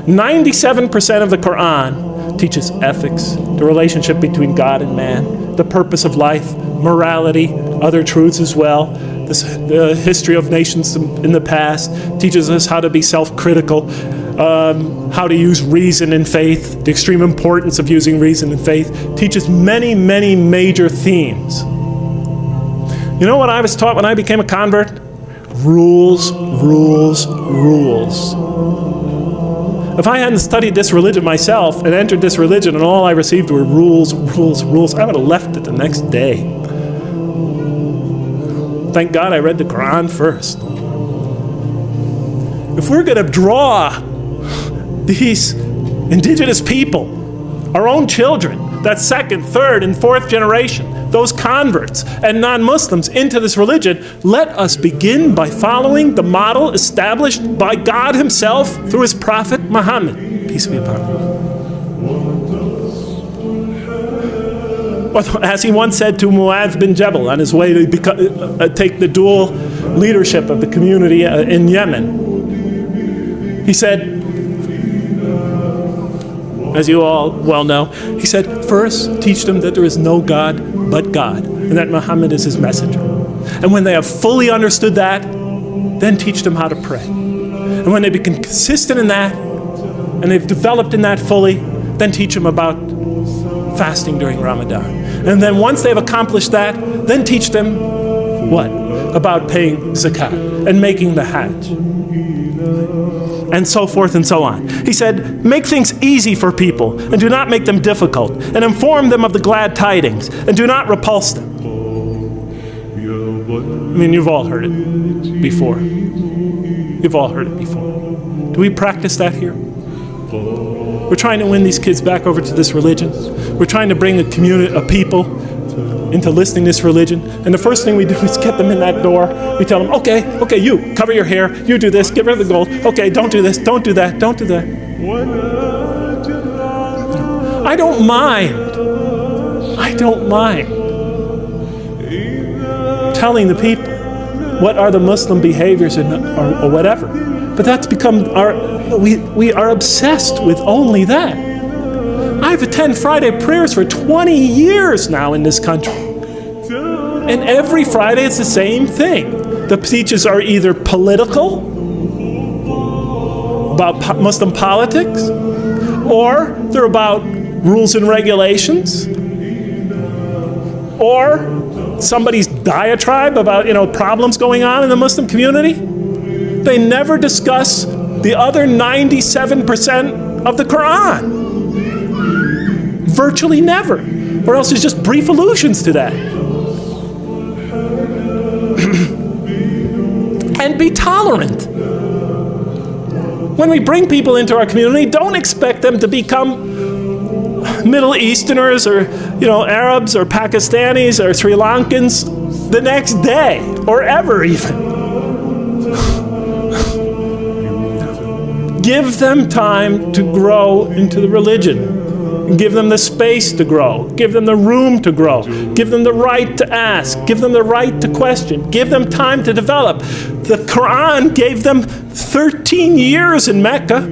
97% of the Quran teaches ethics, the relationship between God and man, the purpose of life, morality, other truths as well. The history of nations in the past teaches us how to be self-critical, how to use reason and faith, the extreme importance of using reason and faith, teaches many, many major themes. You know what I was taught when I became a convert? Rules, rules, rules. If I hadn't studied this religion myself and entered this religion and all I received were rules, rules, rules, I would have left it the next day. Thank God I read the Quran first. If we're going to draw these indigenous people, our own children, that second, third, and fourth generation, those converts and non-Muslims into this religion, let us begin by following the model established by God himself through his prophet Muhammad, peace be upon him. As he once said to Mu'adh bin Jabal on his way to take the dual leadership of the community in Yemen, he said, as you all well know, he said, first teach them that there is no God but God, and that Muhammad is his messenger. And when they have fully understood that, then teach them how to pray. And when they become consistent in that, and they've developed in that fully, then teach them about fasting during Ramadan. And then once they've accomplished that, then teach them what? About paying zakat and making the hajj. And so forth and so on. He said, make things easy for people and do not make them difficult, and inform them of the glad tidings and do not repulse them. I mean, you've all heard it before. You've all heard it before. Do we practice that here? We're trying to win these kids back over to this religion. We're trying to bring a community of people into listening to this religion. And the first thing we do is get them in that door. We tell them, okay, you cover your hair, you do this, get rid of the gold. Okay, don't do this, don't do that, don't do that. I don't mind telling the people what are the Muslim behaviors or whatever. But that's become we are obsessed with only that. I've attended Friday prayers for 20 years now in this country. And every Friday it's the same thing. The speeches are either political, about Muslim politics, or they're about rules and regulations, or somebody's diatribe about, problems going on in the Muslim community. They never discuss the other 97% of the Quran. Virtually never. Or else it's just brief allusions to that. And be tolerant. When we bring people into our community, don't expect them to become Middle Easterners or, Arabs or Pakistanis or Sri Lankans the next day or ever even. Give them time to grow into the religion. Give them the space to grow. Give them the room to grow. Give them the right to ask. Give them the right to question. Give them time to develop. The Quran gave them 13 years in Mecca,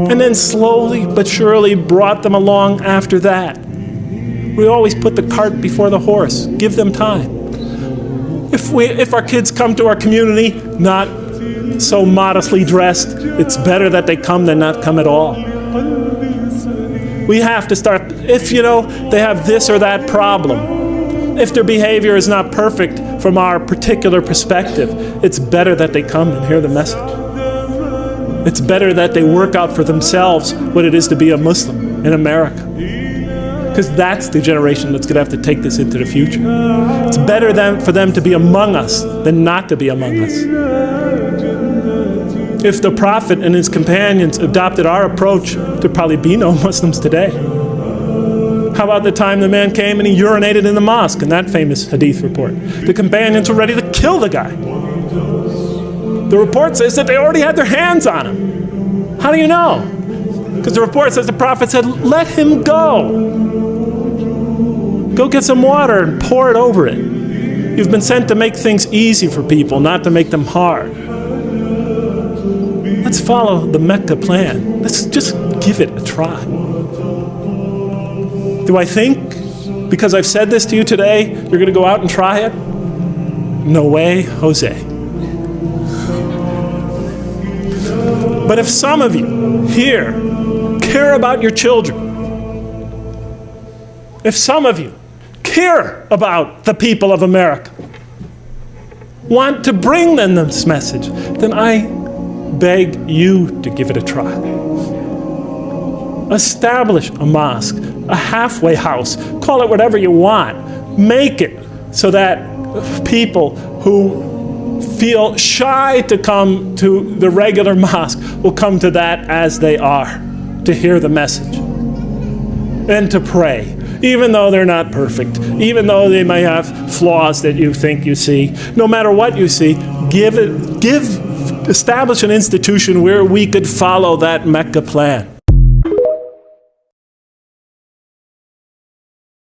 and then slowly but surely brought them along after that. We always put the cart before the horse. Give them time. If our kids come to our community not so modestly dressed, it's better that they come than not come at all. We have to start, if they have this or that problem, if their behavior is not perfect from our particular perspective, it's better that they come and hear the message. It's better that they work out for themselves what it is to be a Muslim in America. Because that's the generation that's going to have to take this into the future. It's better for them to be among us than not to be among us. If the Prophet and his companions adopted our approach, there'd probably be no Muslims today. How about the time the man came and he urinated in the mosque in that famous hadith report? The companions were ready to kill the guy. The report says that they already had their hands on him. How do you know? Because the report says the Prophet said, let him go. Go get some water and pour it over it. You've been sent to make things easy for people, not to make them hard. Let's follow the Mecca plan. Let's just give it a try. Do I think, because I've said this to you today, you're going to go out and try it? No way, Jose. But if some of you here care about your children, if some of you care about the people of America, want to bring them this message, then I beg you to give it a try. Establish a mosque, a halfway house, call it whatever you want. Make it so that people who feel shy to come to the regular mosque will come to that as they are, to hear the message and to pray. Even though they're not perfect, even though they may have flaws that you think you see, no matter what you see, establish an institution where we could follow that Mecca plan.